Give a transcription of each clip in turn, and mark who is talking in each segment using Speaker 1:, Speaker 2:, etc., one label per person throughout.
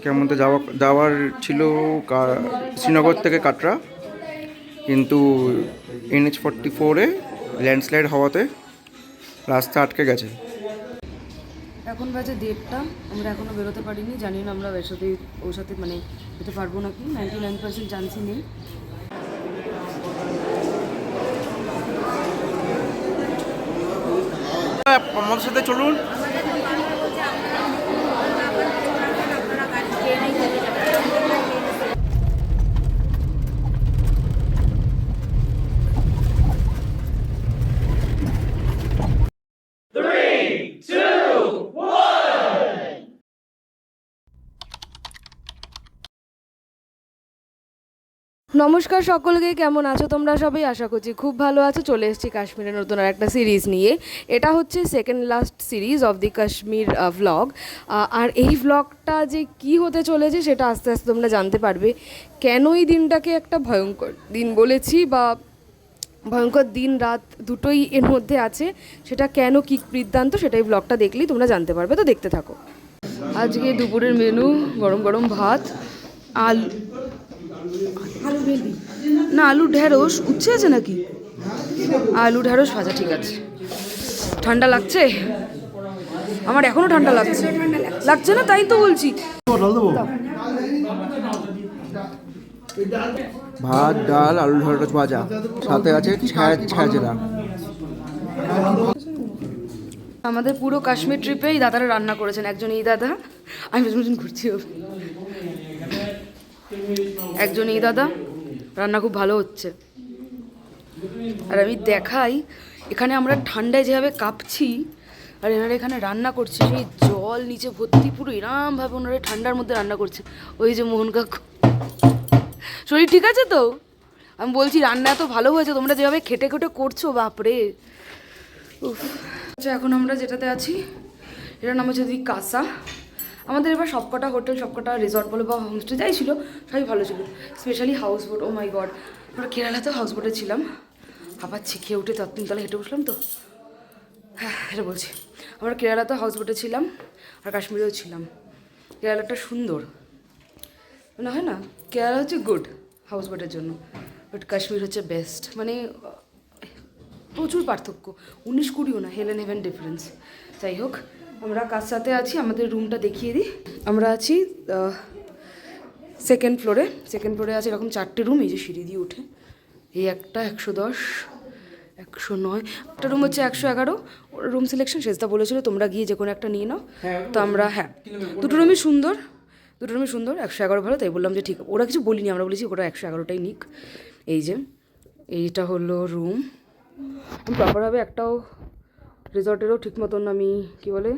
Speaker 1: আজকের মধ্যে যাওয়ার ছিল শ্রীনগর থেকে কাটরা, কিন্তু NH44-এ ল্যান্ডস্লাইড হওয়াতে রাস্তা আটকে গেছে।
Speaker 2: এখন বাজে 1:30, আমরা এখনও বেরোতে পারিনি। জানি না আমরা ওর সাথে মানে যেতে পারবো নাকি, 99% চান্সই নেই।
Speaker 1: আমাদের সাথে চলুন।
Speaker 2: নমস্কার সকলকে, কেমন আছো তোমরা সবাই? আশা করছি খুব ভালো আছো। চলে এসেছি কাশ্মীরের নতুন আর একটা সিরিজ নিয়ে। এটা হচ্ছে second last series of the Kashmir vlog. আর এই ভ্লগটা যে কি হতে চলেছে সেটা আস্তে আস্তে তোমরা জানতে পারবে। কেন এই দিনটাকে একটা ভয়ঙ্কর দিন বলেছি, বা ভয়ঙ্কর দিন রাত দুটোই এর মধ্যে আছে, সেটা কেন কী বৃত্তান্ত সেটাই ভ্লগটা দেখলেই তোমরা জানতে পারবে। তো দেখতে থাকো। আজকে দুপুরের মেনু গরম গরম ভাত, আলু ভেন্ডি না আলু ঢেঁড়স, উচ্ছে আছে নাকি? আলু ঢেঁড়স ভাজা, ঠিক আছে। ঠান্ডা লাগছে? আমার এখনো ঠান্ডা লাগছে। লাগছে না? তাই তো বলছি।
Speaker 1: ভাত, ডাল, আলু ঢেঁড়স ভাজা, সাথে আছে ছাজরা।
Speaker 2: আমাদের পুরো কাশ্মীর ট্রিপে এই দাদারা রান্না করেছেন। একজন এই দাদা, আমি পেছন ঘুরছি, একজন এই দাদা, রান্না খুব ভালো হচ্ছে। আর আমি দেখাই, এখানে আমরা ঠান্ডায় যেভাবে কাঁপছি আর এনারা এখানে রান্না করছে, সেই জল নিচে ভর্তি, পুরো এরমভাবে ওনারা ঠান্ডার মধ্যে রান্না করছে। ওই যে মোহন কাকু, শরীর ঠিক আছে তো? আমি বলছি রান্না এত ভালো হয়েছে, তোমরা যেভাবে খেটে খেটে করছো, বাপরে। আচ্ছা, এখন আমরা যেটাতে আছি এটার নাম হচ্ছে দি কাসা। আমাদের এবার সবকটা হোটেল, সবকটা রিসর্ট বলো বা হোমস্টে যাই ছিল, সবই ভালো ছিল। স্পেশালি হাউস বোট, ও মাই গড। আমরা কেরালাতেও হাউস বোটে ছিলাম। আবার খেয়ে উঠে 3 তলা হেঁটে বসলাম তো, হ্যাঁ এটা বলছি। আমরা কেরালাতেও হাউস বোটে ছিলাম আর কাশ্মীরেও ছিলাম। কেরালাটা সুন্দর, মানে হয় না, কেরালা হচ্ছে গুড হাউস বোটের জন্য, বাট কাশ্মীর হচ্ছে বেস্ট। মানে প্রচুর পার্থক্য, 19-20ও না, হেভেন হেভেন ডিফারেন্স। যাই হোক, আমরা কার সাথে আছি আমাদের রুমটা দেখিয়ে দিই। আমরা আছি সেকেন্ড ফ্লোরে। সেকেন্ড ফ্লোরে আছে এরকম 4টে রুম, এই যে সিঁড়ি দিয়ে উঠে। এই একটা 110, 109, একটা রুম হচ্ছে 111। রুম সিলেকশন শেষদা বলেছিল তোমরা গিয়ে যে কোনো একটা নিয়ে নাও। তো আমরা দুটো রুমই সুন্দর, 111 ভালো, তাই বললাম যে ঠিক। ওরা কিছু বলিনি, আমরা বলেছি ওরা 111টাই নিক। এই যে এইটা হলো রুম। প্রপারভাবে একটাও রিসর্টেরও ঠিক মতন আমি কী বলে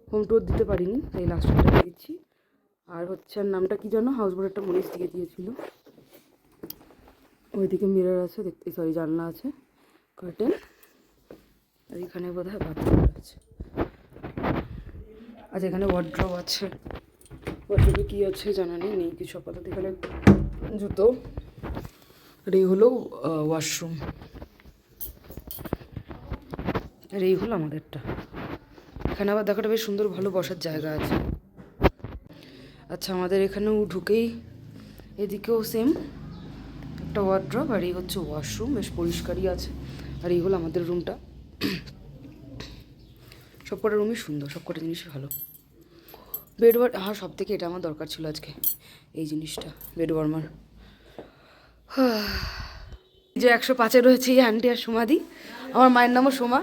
Speaker 2: হোম ট্যুর দিতে পারিনি, তাই লাস্টটা দিচ্ছি। আর হচ্ছে নামটা কি যেন, হাউস বোটেরটা মনীষ দিয়ে দিয়েছিল। ওইদিকে মিরর আছে, দেখতে, সরি জানলা আছে, কার্টেন। আর এখানে বোধহয় বাথরুম আছে। আচ্ছা, এখানে ওয়ার্ড্রব আছে। ওয়ার্ড্রবে কী আছে জানা নেই কিছু আপাতত। এখানে জুতো। আর এই হলো ওয়াশরুম। আর এই হলো আমাদেরটা। এখানে আবার দেখাটা বেশ সুন্দর, ভালো বসার জায়গা আছে। আচ্ছা, আমাদের এখানেও ঢুকেই এদিকেও সেম একটা ওয়ার্ড্রব, আর এই হচ্ছে ওয়াশরুম, বেশ পরিষ্কারই আছে। আর এই হলো আমাদের রুমটা। সবকটা রুমই সুন্দর, সবকটা জিনিসই ভালো। বেড সব থেকে এটা আমার দরকার ছিল আজকে, এই জিনিসটা, বেড ওয়ার্মার। যে 105-এ রয়েছে এই আন্টি আর সমাধি। আমার মায়ের নামও সোমা।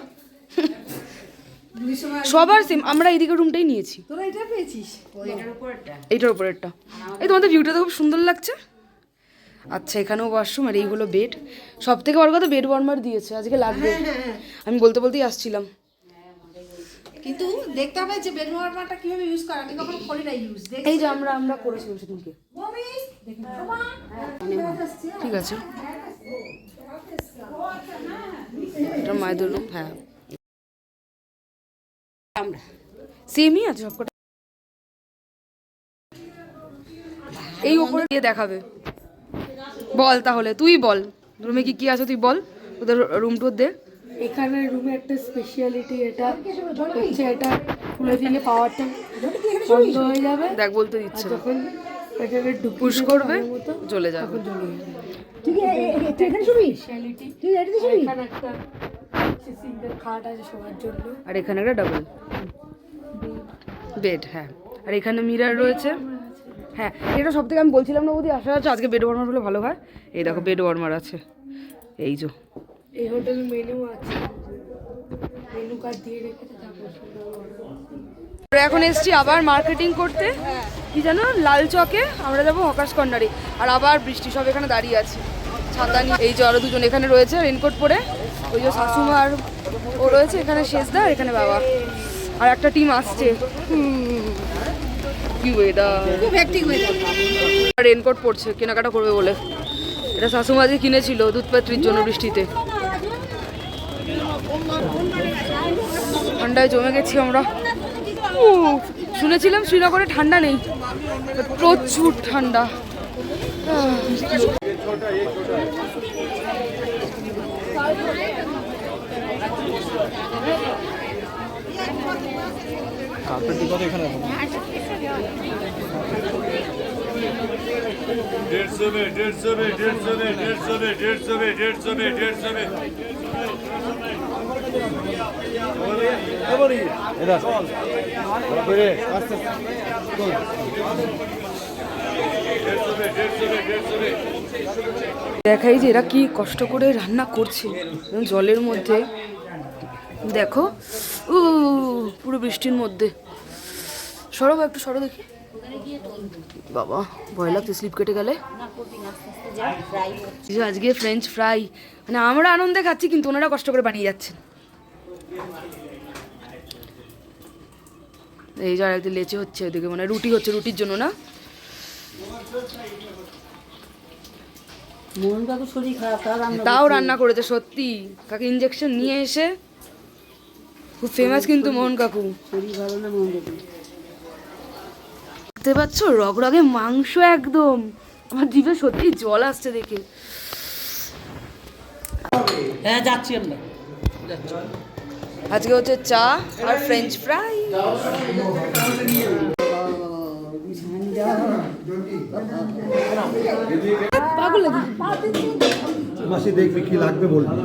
Speaker 2: সবার সেম, আমরা এইদিকে রুমটাই নিয়েছি।
Speaker 3: তোরা এটা পেয়েছিস?
Speaker 2: এইটার উপরেরটা। এই তোমাদের ভিউটা তো খুব সুন্দর লাগছে। আচ্ছা, এখানেও ওয়াশরুম, আর এই হলো বেড। সব থেকে বড় কথা, বেড ওয়ার্মার দিয়েছে আজকে, লাগবে। আমি বলতেই আসছিলাম।
Speaker 3: কিন্তু দেখতে হবে যে বেড ওয়ার্মারটা কিভাবে ইউজ করা, আমি কখনো করি না ইউজ।
Speaker 2: এই যে আমরা করেছিলাম সেদিনকে। ঠিক আছে, এটা মায়েদের রুম। হ্যাঁ, আমরা সেমই আছে সবকটা। এই উপরে দিয়ে দেখাবে। বল তাহলে, তুই বল রুমে কি আছে, তুই বল ওদের রুম টুর দে।
Speaker 3: এখানে রুমে একটা স্পেশালিটি, এটা হচ্ছে এটা
Speaker 4: খুলে দিলে পাওয়ারটা বন্ধ হয়ে যাবে,
Speaker 2: দেখ বলতে দিচ্ছে না।
Speaker 4: যখন এটাকে
Speaker 2: পুশ করবে চলে যাবে।
Speaker 4: স্পেশালিটি এখানে একটা সিঙ্গেল খাট আছে সবার জন্য,
Speaker 2: আর এখানে একটা ডাবল বেড। হ্যাঁ, আর এখানে মিরর রয়েছে। হ্যাঁ, এটা সব থেকে আমি বলছিলাম না বৌদি, আশা আছে আজকে বেড ওয়ার্মার হলে ভালো হয়। এই দেখো বেড ওয়ার্মার আছে, এই যে
Speaker 4: এই হোটেল মেনু আছে, মেনু কার্ড দিয়ে রেখেছে।
Speaker 2: আমরা এখন এসছি আবার মার্কেটিং করতে, কি জানো লাল চকে আমরা যাবো হকার্স কর্নারে, আর আবার বৃষ্টি, সব এখানে দাঁড়িয়ে আছে ছাতা নিয়ে। এই যে আরো দুজন এখানে রয়েছে রেনকোট পরে, ওই যে শাশুমা আর ও রয়েছে এখানে, শেষদা আর এখানে বাবা, আর একটা টিম আসছে। কি ওয়েদার,
Speaker 3: খুব হেক্টিক হয়ে যাবে।
Speaker 2: রেনকোট পরছে কেনাকাটা করবে বলে। এটা শাশুমা যে কিনেছিল দুধপাত্রির জন্য বৃষ্টিতে। ঠান্ডায় জমে গেছি আমরা। শুনেছিলাম শ্রীনগরে ঠান্ডা নেই, প্রচুর ঠান্ডা। দেখাই যে এরা কি কষ্ট করে রান্না করছে জলের মধ্যে, দেখো পুরো বৃষ্টির মধ্যে। সরো একটু সরো দেখি, বাবা ভয় লাগছে স্লিপ কেটে গেলে। আজকে ফ্রেঞ্চ ফ্রাই, মানে আমরা আনন্দে খাচ্ছি কিন্তু ওনারা কষ্ট করে বানিয়ে যাচ্ছেন। এই যে একদিন লেচে হচ্ছে ওদিকে, মানে রুটি হচ্ছে, রুটির জন্য না।
Speaker 5: মোহন কাকু শরীর খারাপ,
Speaker 2: তাও রান্না করেছে সত্যি, কাকে ইঞ্জেকশন নিয়ে এসে। খুব ফেমাস কিন্তু মোহন কাকু।
Speaker 5: শরীর ভালো না মোহন কাকু।
Speaker 2: দেখতে পাচ্ছ রগরগে মাংস একদম, আমার জিভে সত্যি জল আসছে দেখে।
Speaker 5: হ্যাঁ যাচ্ছি আমরা।
Speaker 2: আজকে হচ্ছে চা আর ফ্রেঞ্চ ফ্রাই।
Speaker 6: মাসি দেখবি কি লাগবে বলবি,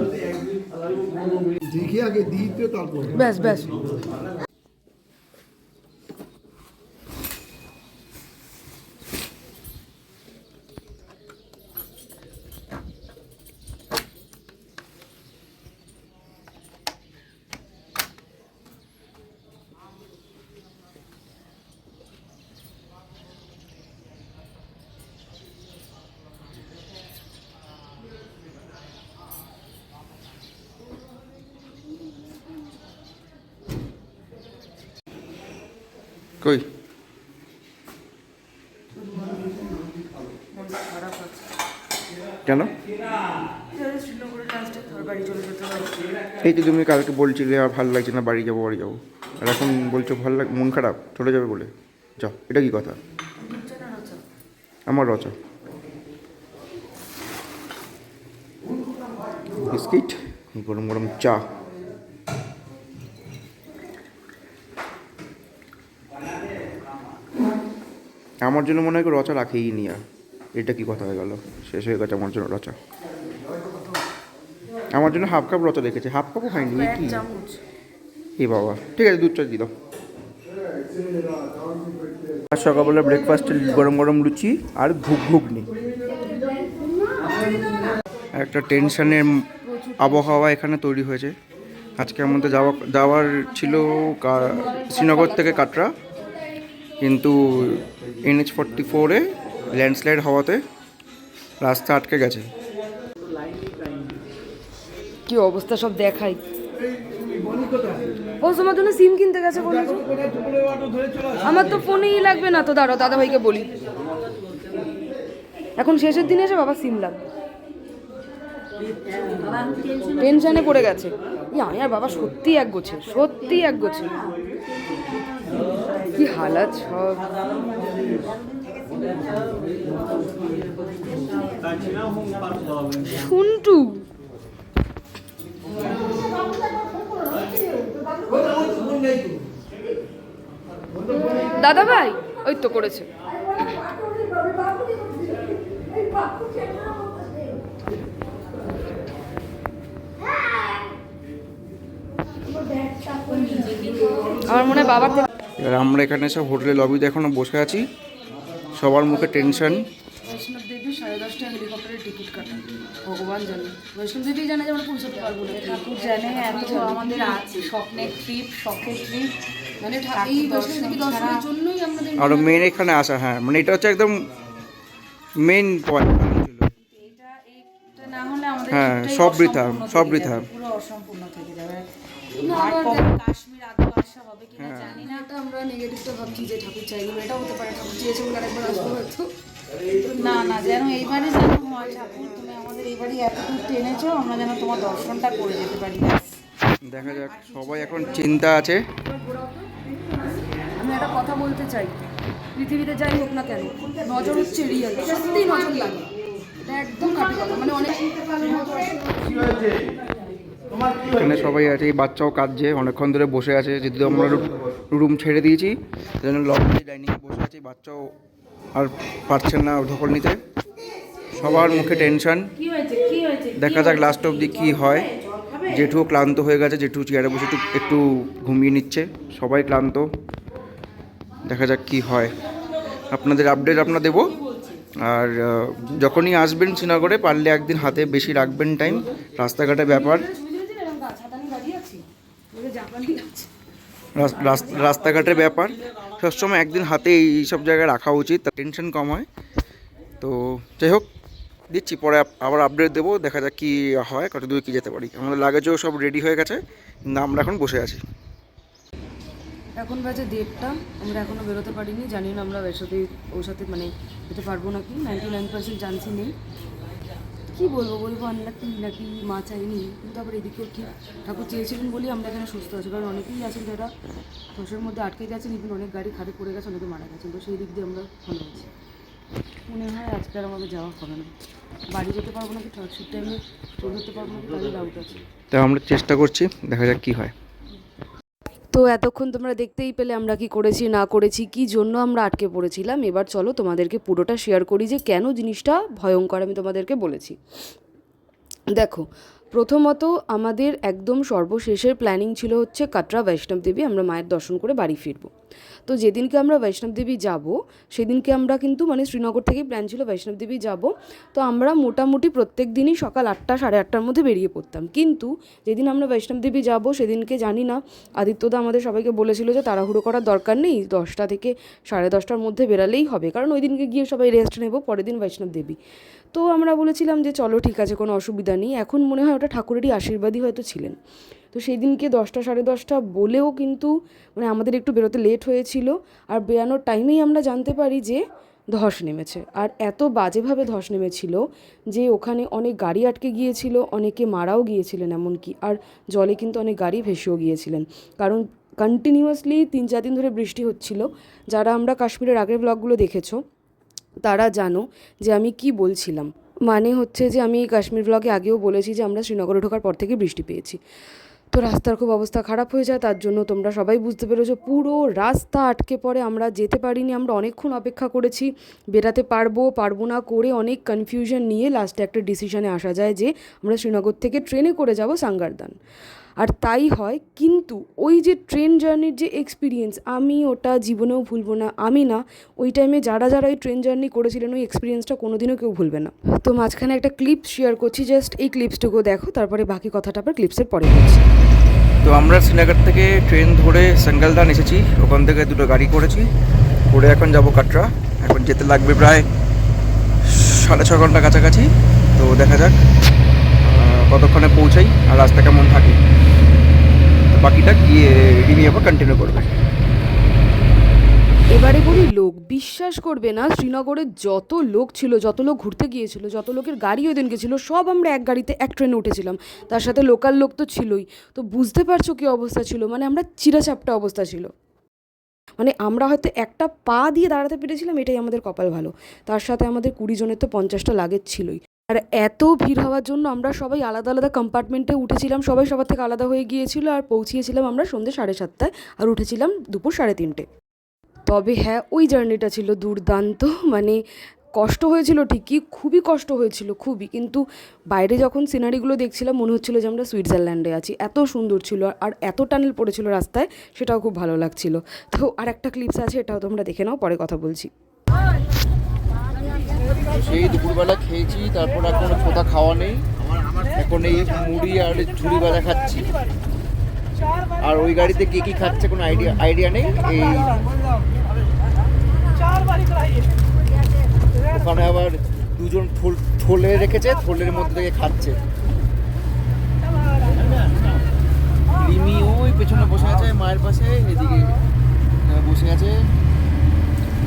Speaker 6: দেখি আগে দিতে তারপর।
Speaker 2: ব্যাস ব্যাস।
Speaker 1: কই কেন? এই তো তুমি কালকে বলছিলে আর ভালো লাগছে না, বাড়ি যাবো বাড়ি যাবো, আর এখন বলছো ভালো লাগ, মন খারাপ, চলে যাবে বলে। যাও, এটা কি কথা? আমার রচা বিস্কিট, গরম গরম চা। আমার জন্য মনে হয় রচা রাখেই নি, আর এটা কি কথা হয়ে গেল, শেষ হয়ে গেছে আমার জন্য রচা। আমার জন্য হাফ কাপ রচা রেখেছে, হাফ কাপও খাইনি কি। এ বাবা, ঠিক আছে দুধ চা দিয়ে দাও। আর সকালবেলা ব্রেকফাস্টে গরম গরম লুচি আর ঘুগনি। একটা টেনশনের আবহাওয়া এখানে তৈরি হয়েছে। আজকে আমাদের যাওয়ার ছিল শ্রীনগর থেকে কাটরা, কিন্তু NH-44-এ ল্যান্ডস্লাইড হওয়াতে রাস্তা আটকে গেছে।
Speaker 2: কি অবস্থা সব দেখাই। ও তোমার জন্য সিম কিনতে গেছে বলেছো, আমার তো ফোনেই লাগবে না তো। দাঁড়াও দাদা ভাইকে বলি, এখন শেষের দিনে এসে বাবা সিম লাগবে, টেনশনে পড়ে গেছে। আমি আর বাবা সত্যি এক গোছে, সত্যি এক গোছে, কি হালাত সব। শুনটু দাদা ভাই ওই তো করেছে। আমার মনে হয় বাবার থেকে
Speaker 1: এবার আমরা এখানে সব হোটেলের লবিতে এখনো বসে আছি, সবার মুখে টেনশন।
Speaker 2: বৈষ্ণব দেবী 10:30 হেলিকপ্টারের টিকিট কাটা, ভগবান জানে, বৈষ্ণব দেবী জানে যে আমরা পৌঁছতে পারবো না, ঠাকুর জানে। এত আমাদের আছে স্বপ্নের ট্রিপ, শখের ট্রিপ, মানে এই বৈষ্ণব দেবী দর্শনের জন্যই আমাদের
Speaker 1: আর মেন এখানে আসা, হ্যাঁ মানে এটা হচ্ছে একদম মেন পয়েন্ট ছিল।
Speaker 2: এটা না হলে আমাদের
Speaker 1: হ্যাঁ,
Speaker 2: ট্রিপটাই
Speaker 1: সব বৃথা,
Speaker 2: অসম্পূর্ণ থেকে
Speaker 1: সব
Speaker 2: যাবে,
Speaker 1: বৃথা।
Speaker 2: পুরো অসম্পূর্ণ থেকে যাবে। আর কবে কাশ্মীর আদৌ আসা হবে কিনা জানি না। এটা আমরা নেগেটিভটা ভাবছি যে ঠাকুর চাইলে এটা হতে পারে, ঠাকুর চেয়েছে বলে আরেকবার আসবো হয়তো।
Speaker 3: না না, যেন এইবারে যেন হয় ঠাকুর, তুমি আমাদের এইবারই এত দূর টেনেছো, আমরা যেন তোমার দর্শনটা করে যেতে পারি।
Speaker 1: দেখা যাক, সবাই এখন চিন্তা আছে।
Speaker 2: আমি একটা কথা বলতে চাই, পৃথিবীতে যাই হোক না কেন, নজর হচ্ছে রিয়েল, সত্যিই নজর লাগে, এটা একদম খাঁটি কথা। মানে অনেক
Speaker 1: এখানে সবাই আছে, এই বাচ্চাও কাঁদছে, অনেকক্ষণ ধরে বসে আছে, যেহেতু আমরা রুম ছেড়ে দিয়েছি সেজন্য লবি ডাইনিংয়ে বসে আছে, বাচ্চাও আর পারছেন না ধকল নিতে, সবার মুখে টেনশন। দেখা যাক লাস্ট অবধি কী হয়। জেঠুও ক্লান্ত হয়ে গেছে, জেঠু চেয়ারে বসে একটু ঘুমিয়ে নিচ্ছে, সবাই ক্লান্ত। দেখা যাক কি হয়, আপনাদের আপডেট আপনারা দেবো। আর যখনই আসবেন শ্রীনগরে পারলে একদিন হাতে বেশি রাখবেন টাইম, রাস্তাঘাটের ব্যাপার, রাস্তাঘাটের ব্যাপার সবসময় একদিন হাতে এইসব জায়গায় রাখা উচিত, টেনশন কম হয়। তো যাই হোক, দিচ্ছি পরে আবার আপডেট দেবো, দেখা যাক কী হয়, কত দূর কী যেতে পারি। আমাদের লাগেজও সব রেডি হয়ে গেছে, কিন্তু আমরা এখন বসে আছি।
Speaker 2: এখন বাজে 1:30, আমরা এখনও বেরোতে পারিনি, জানি না আমরা ওর সাথে মানে যেতে পারবো নাকি, 99% চান্সই নেই। কী বলবো আনলাকি নাকি মা চাইনি, কিন্তু আবার এদিকেও কি ঠাকুর চেয়েছিলেন বলেই আমরা এখানে সুস্থ আছি। কারণ অনেকেই আছেন যারা ধসের মধ্যে আটকে গেছেন, ইভেন অনেক গাড়ি খাদে পড়ে গেছে, অনেকে মারা গেছেন, তো সেই দিক দিয়ে আমরা ভালো আছি। মনে হয় আজকে আর আমাদের যাওয়া হবে না, বাড়ি যেতে পারবো নাকি, ট্রাকশিট টাইমে চলে যেতে পারবো নাকি, তাহলে ডাউট আছে।
Speaker 1: তো আমরা চেষ্টা করছি, দেখা যাক কী হয়।
Speaker 2: তো এতক্ষণ তোমরা দেখতেই পেলে আমরা কি করেছি না করেছি, কি জন্য আমরা আটকে পড়েছিলাম। এবার চলো তোমাদেরকে পুরোটা শেয়ার করি যে কেন জিনিসটা ভয়ঙ্কর, আমি তোমাদেরকে বলেছি। দেখো, প্রথমত আমাদের একদম সর্বশেষের প্ল্যানিং ছিল হচ্ছে কাটরা বৈষ্ণব দেবী, আমরা মায়ের দর্শন করে বাড়ি ফিরবো। তো যেদিনকে আমরা বৈষ্ণব দেবী যাব সেদিনকে আমরা কিন্তু মানে শ্রীনগর থেকেই প্ল্যান ছিল বৈষ্ণব দেবী যাব। তো আমরা মোটামুটি প্রত্যেক দিনই সকাল 8টা সাড়ে 8টার মধ্যে বেরিয়ে পড়তাম। কিন্তু যেদিন আমরা বৈষ্ণব দেবী যাব সেদিনকে জানি না, আদিত্যদা আমাদের সবাইকে বলেছিল যে তাড়াহুড়ো করার দরকার নেই, 10টা থেকে 10:30টার মধ্যে বেরালেই হবে, কারণ ওই দিনকে গিয়ে সবাই রেস্ট নেব, পরের দিন বৈষ্ণব দেবী। তো আমরা বলেছিলাম যে চলো ঠিক আছে, কোনো অসুবিধা নেই। এখন মনে হয় ওটা ঠাকুরেরই আশীর্বাদই হয়তো ছিলেন। তো সেই দিনকে 10টা সাড়ে 10টা বলেও কিন্তু মানে আমাদের একটু বেরোতে লেট হয়েছিল, আর বেরানোর টাইমেই আমরা জানতে পারি যে ধস নেমেছে। আর এত বাজেভাবে ধস নেমেছিল যে ওখানে অনেক গাড়ি আটকে গিয়েছিল, অনেকে মারাও গিয়েছিলেন এমনকি, আর জলে কিন্তু অনেক গাড়ি ভেসেও গিয়েছিলেন, কারণ কন্টিনিউয়াসলি 3-4 দিন ধরে বৃষ্টি হচ্ছিল। যারা আমরা কাশ্মীরের আগের ব্লগগুলো দেখেছো তারা জানো যে আমি কি বলছিলাম। মানে হচ্ছে যে আমি কাশ্মীর ব্লগে আগেও বলেছি যে আমরা শ্রীনগরে ঢোকার পর থেকে বৃষ্টি পেয়েছি, তো রাস্তার খুব অবস্থা খারাপ হয়ে যায়। তার জন্য তোমরা সবাই বুঝতে পেরেছো, পুরো রাস্তা আটকে পড়ে, আমরা যেতে পারিনি। আমরা অনেকক্ষণ অপেক্ষা করেছি, বেরাতে পারবো না করে অনেক কনফিউশন নিয়ে লাস্টে একটা ডিসিশনে আসা যায় যে আমরা শ্রীনগর থেকে ট্রেনে করে যাব সাঙ্গারদান। আর তাই হয়, কিন্তু ওই যে ট্রেন জার্নির যে এক্সপিরিয়েন্স, আমি ওটা জীবনেও ভুলবো না। আমি না, ওই টাইমে যারা ওই ট্রেন জার্নি করেছিলেন ওই এক্সপিরিয়েন্সটা কোনোদিনও কেউ ভুলবে না। তো মাঝখানে একটা ক্লিপস শেয়ার করছি, জাস্ট এই ক্লিপসটুকু দেখো, তারপরে বাকি কথাটা আবার ক্লিপসের পরে বলছি।
Speaker 1: তো আমরা শ্রীনগর থেকে ট্রেন ধরে সাঙ্গালদান এসেছি, ওখান থেকে 2টো গাড়ি করেছি, করে এখন যাব কাটরা। এখন যেতে লাগবে প্রায় 6.5 ঘন্টা কাছাকাছি। তো দেখা যাক কতক্ষণে পৌঁছাই আর রাস্তা কেমন থাকে, তো বাকিটা গিয়ে রিমি আবার কন্টিনিউ করবে।
Speaker 2: এবারে বলি, লোক বিশ্বাস করবে না, শ্রীনগরে যত লোক ছিল, যত লোক ঘুরতে গিয়েছিল, যত লোকের গাড়ি ওই দিনকে ছিল, সব আমরা এক গাড়িতে এক ট্রেনে উঠেছিলাম, তার সাথে লোকাল লোক তো ছিলই। তো বুঝতে পারছো কী অবস্থা ছিল, মানে আমরা চিরাচাপটা অবস্থা ছিল। মানে আমরা হয়তো একটা পা দিয়ে দাঁড়াতে পেরেছিলাম, এটাই আমাদের কপাল ভালো। তার সাথে আমাদের 20 জনের তো 50টা লাগেজ ছিলই। আর এত ভিড় হওয়ার জন্য আমরা সবাই আলাদা আলাদা কম্পার্টমেন্টে উঠেছিলাম, সবাই সবার থেকে আলাদা হয়ে গিয়েছিল। আর পৌঁছিয়েছিলাম আমরা সন্ধ্যে 7:30টায়, আর উঠেছিলাম দুপুর 3:30। তবে হ্যাঁ, ওই জার্নিটা ছিল দুর্দান্ত। মানে কষ্ট হয়েছিল ঠিকই, খুবই কষ্ট হয়েছিল, খুবই। কিন্তু বাইরে যখন সিনারিগুলো দেখছিলাম মনে হচ্ছিলো যে আমরা সুইজারল্যান্ডে আছি, এত সুন্দর ছিল। আর এত টানেল পড়েছিল রাস্তায়, সেটাও খুব ভালো লাগছিল। তো আর একটা ক্লিপস আছে, এটাও তোমরা দেখে নাও, পরে কথা বলছি।
Speaker 1: সেই দুপুরবেলা খেয়েছি, তারপর এখন কোথা খাওয়া নেই, এখন এই মুড়ি আর ঝুড়ি ভাজা খাচ্ছি। আর ওই গাড়িতে কে কি খাচ্ছে কোনো আইডিয়া নেই। এই ওখানে আবার দুজন থলে রেখেছে, থলের মধ্যে থেকে খাচ্ছে। লিমি ওই পেছনে বসে আছে মায়ের পাশে, এদিকে বসে আছে।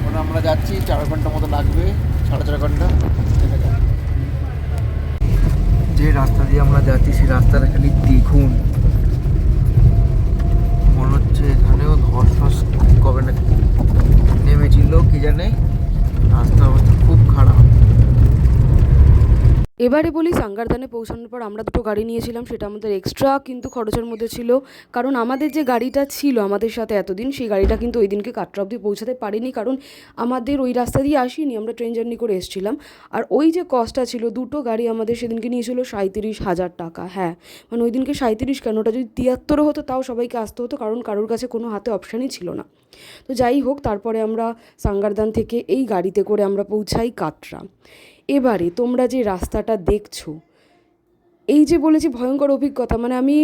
Speaker 1: ওরা আমরা যাচ্ছি, 4 ঘন্টা মতো লাগবে, 4.5 ঘন্টা। যে রাস্তা দিয়ে আমরা যাচ্ছি সেই রাস্তাটা খালি দেখুন, মনে হচ্ছে এখানেও ধস কবে না নেমেছিল কি জানে। রাস্তা অবস্থা খুব খারাপ।
Speaker 2: এবারে বলি, সাঙ্গারদানে পৌঁছানোর পর আমরা দুটো গাড়ি নিয়েছিলাম, সেটা আমাদের এক্সট্রা কিন্তু খরচের মধ্যে ছিল। কারণ আমাদের যে গাড়িটা ছিল আমাদের সাথে এতদিন, সেই গাড়িটা কিন্তু ওই দিনকে কাটরা অবধি পৌঁছাতে পারিনি, কারণ আমাদের ওই রাস্তা দিয়ে আসিনি, আমরা ট্রেন জার্নি করে এসেছিলাম। আর ওই যে কস্টটা ছিল, দুটো গাড়ি আমাদের সেদিনকে নিয়েছিল 37,000 টাকা। হ্যাঁ, মানে ওই দিনকে 37 কেন, ওটা যদি 73 হতো তাও সবাইকে আসতে হতো, কারণ কারোর কাছে কোনো হাতে অপশানই ছিল না। তো যাই হোক, তারপরে আমরা সাঙ্গারদান থেকে এই গাড়িতে করে আমরা পৌঁছাই কাটরা। এবারে তোমরা যে রাস্তাটা দেখছো, এই যে বলেছি ভয়ঙ্কর অভিজ্ঞতা, মানে আমি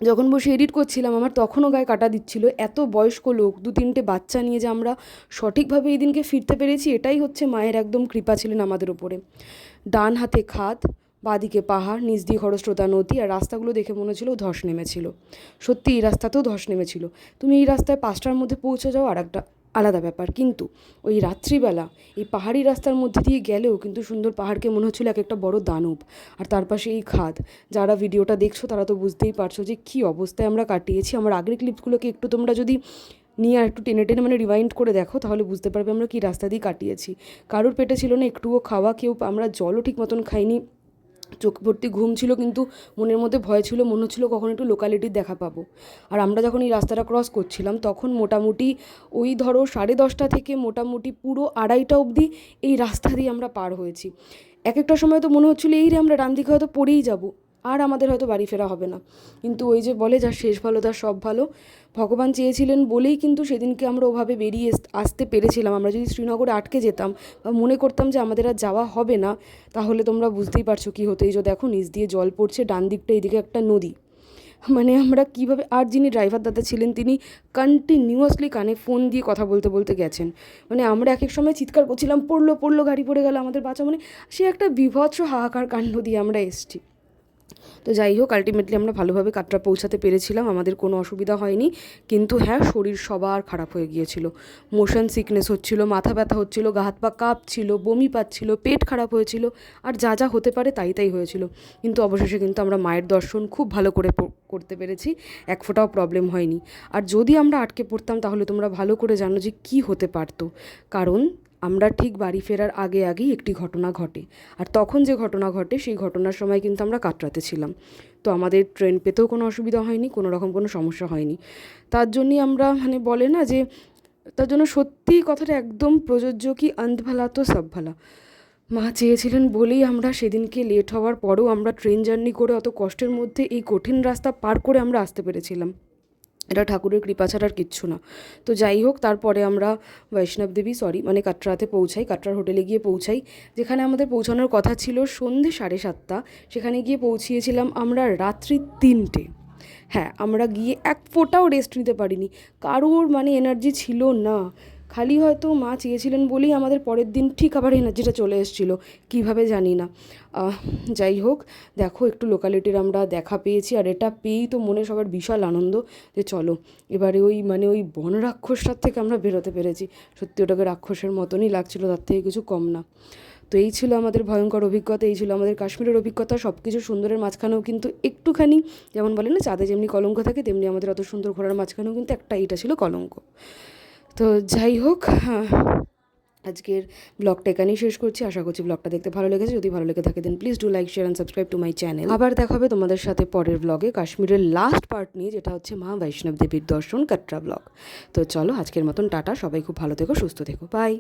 Speaker 2: যখন বসে এডিট করছিলাম আমার তখনও গায়ে কাটা দিচ্ছিল। এত বয়স্ক লোক, 2-3টে বাচ্চা নিয়ে যে আমরা সঠিকভাবে এই দিনকে ফিরতে পেরেছি, এটাই হচ্ছে মায়ের একদম কৃপা ছিলেন আমাদের ওপরে। ডান হাতে খাদ, বাঁদিকে পাহাড়, নিচ দিয়ে খরস্রোতা নদী, আর রাস্তাগুলো দেখে মনে হচ্ছিল ধস নেমেছিল। সত্যি এই রাস্তাতেও ধস নেমেছিল। তুমি এই রাস্তায় 5টার মধ্যে পৌঁছে যাও, আর একটা আলাদা ব্যাপার। কিন্তু ওই রাত্রিবেলা এই পাহাড়ি রাস্তার মধ্যে দিয়ে গেলেও কিন্তু সুন্দর পাহাড়কে মনে হচ্ছিল এক একটা বড় দানব। আর তার পাশে এই খাদ। যারা ভিডিওটা দেখছো তারা তো বুঝতেই পারছো যে কী অবস্থায় আমরা কাটিয়েছি। আমার আগের ক্লিপসগুলোকে একটু তোমরা যদি নিয়ে আর একটু টেনে টেনে মানে রিওয়াইন্ড করে দেখো, তাহলে বুঝতে পারবে আমরা কী রাস্তা দিয়ে কাটিয়েছি। কারোর পেটে ছিল না একটুও খাওয়া, কেউ আমরা জলও ঠিক মতন খাইনি, চোখ ভর্তি ঘুম ছিল, কিন্তু মনের মধ্যে ভয় ছিল, মনে হচ্ছিলো কখন একটু লোকালিটির দেখা পাবো। আর আমরা যখন এই রাস্তাটা ক্রস করছিলাম তখন মোটামুটি ওই ধরো 10:30 থেকে মোটামুটি পুরো 2:30 অবধি এই রাস্তা দিয়ে আমরা পার হয়েছি। এক একটা সময় তো মনে হচ্ছিলো এই রে আমরা ডান দিকে হয়তো পড়েই যাব, আর আমাদের হয়তো বাড়ি ফেরা হবে না। কিন্তু ওই যে বলে যার শেষ ভালো তার সব ভালো, ভগবান চেয়েছিলেন বলেই কিন্তু সেদিনকে আমরা ওভাবে বেরিয়ে আসতে পেরেছিলাম। আমরা যদি শ্রীনগরে আটকে যেতাম বা মনে করতাম যে আমাদের আর যাওয়া হবে না, তাহলে তোমরা বুঝতেই পারছো কী হতো। এই যে দেখো নিচ দিয়ে জল পড়ছে, ডান দিকটা এদিকে একটা নদী, মানে আমরা কীভাবে। আর যিনি ড্রাইভার দাদা ছিলেন তিনি কন্টিনিউয়াসলি কানে ফোন দিয়ে কথা বলতে বলতে গেছেন। মানে আমরা এক এক সময় চিৎকার করছিলাম, পড়লো গাড়ি পড়ে গেল আমাদের বাঁচা, মানে সে একটা বীভৎস হাহাকার কাণ্ড দিয়ে আমরা এসেছি। তো যাই হোক, আলটিমেটলি আমরা ভালোভাবে কাটরা পৌঁছাতে পেরেছিলাম, আমাদের কোনো অসুবিধা হয়নি। কিন্তু হ্যাঁ, শরীর সবার খারাপ হয়ে গিয়েছিল, মোশন সিকনেস হচ্ছিল, মাথা ব্যথা হচ্ছিল, গা হাত পা কাঁপছিল, বমি পাচ্ছিল, পেট খারাপ হয়েছিল, আর যা যা হতে পারে তাই হয়েছিল। কিন্তু অবশেষে কিন্তু আমরা মায়ের দর্শন খুব ভালো করে করতে পেরেছি, এক ফোঁটাও প্রবলেম হয়নি। আর যদি আমরা আটকে পড়তাম তাহলে তোমরা ভালো করে জানো যে কী হতে পারতো। কারণ আমরা ঠিক বাড়ি ফেরার আগেই একটি ঘটনা ঘটে, আর তখন যে ঘটনা ঘটে সেই ঘটনার সময় কিন্তু আমরা কাটরাতে ছিলাম। তো আমাদের ট্রেন পেতেও কোনো অসুবিধা হয়নি, কোনো রকম কোনো সমস্যা হয়নি। তার জন্যই আমরা মানে বলে না যে, তার জন্য সত্যি কথাটা একদম প্রযোজ্য কি অন্ত ভালা তো সব ভালা। মা চেয়েছিলেন বলেই আমরা সেদিনকে লেট হওয়ার পরেও আমরা ট্রেন জার্নি করে অত কষ্টের মধ্যে এই কঠিন রাস্তা পার করে আমরা আসতে পেরেছিলাম। এটা ঠাকুরের কৃপা ছাড়া আর কিচ্ছু না। তো যাই হোক, তারপরে আমরা বৈষ্ণবদেবী কাটরাতে পৌঁছাই, কাটরার হোটেলে গিয়ে পৌঁছাই, যেখানে আমাদের পৌঁছানোর কথা ছিল সন্ধ্যে 7:30। সেখানে গিয়ে পৌঁছিয়েছিলাম আমরা রাত্রি 3টে। হ্যাঁ, আমরা গিয়ে এক ফোঁটাও রেস্ট নিতে পারিনি, কারোর মানে এনার্জি ছিল না। খালি হয়তো মা চেয়েছিলেন বলেই আমাদের পরের দিন ঠিক আবার এনার্জিটা চলে এসেছিলো, কীভাবে জানি না। যাই হোক, দেখো একটু লোকালিটির আমরা দেখা পেয়েছি, আর এটা পেয়েই তো মনে সবার বিশাল আনন্দ যে চলো এবারে ওই বন রাক্ষসটার থেকে আমরা বেরোতে পেরেছি। সত্যি ওটাকে রাক্ষসের মতনই লাগছিলো, তার থেকে কিছু কম না। তো এই ছিল আমাদের ভয়ঙ্কর অভিজ্ঞতা, এই ছিল আমাদের কাশ্মীরের অভিজ্ঞতা। সব কিছু সুন্দরের মাঝখানেও কিন্তু একটুখানি, যেমন বলে না চাঁদে যেমনি কলঙ্ক থাকে, তেমনি আমাদের অত সুন্দর ঘোরার মাঝখানেও কিন্তু এটা ছিল কলঙ্ক। তো যাই হোক, আজকের ব্লগটা এখানেই শেষ করছি। আশা করছি ব্লগটা দেখতে ভালো লেগেছে। যদি ভালো লেগে থাকে then please do like share and subscribe to my channel. আবার দেখা হবে তোমাদের সাথে পরের ব্লগে কাশ্মীরের লাস্ট পার্ট নিয়ে, যেটা হচ্ছে মা বৈষ্ণব দেবীর দর্শন কাটরা ব্লগ। তো চলো আজকের মতন টাটা, সবাই খুব ভালো থেকো, সুস্থ থেকো, বাই।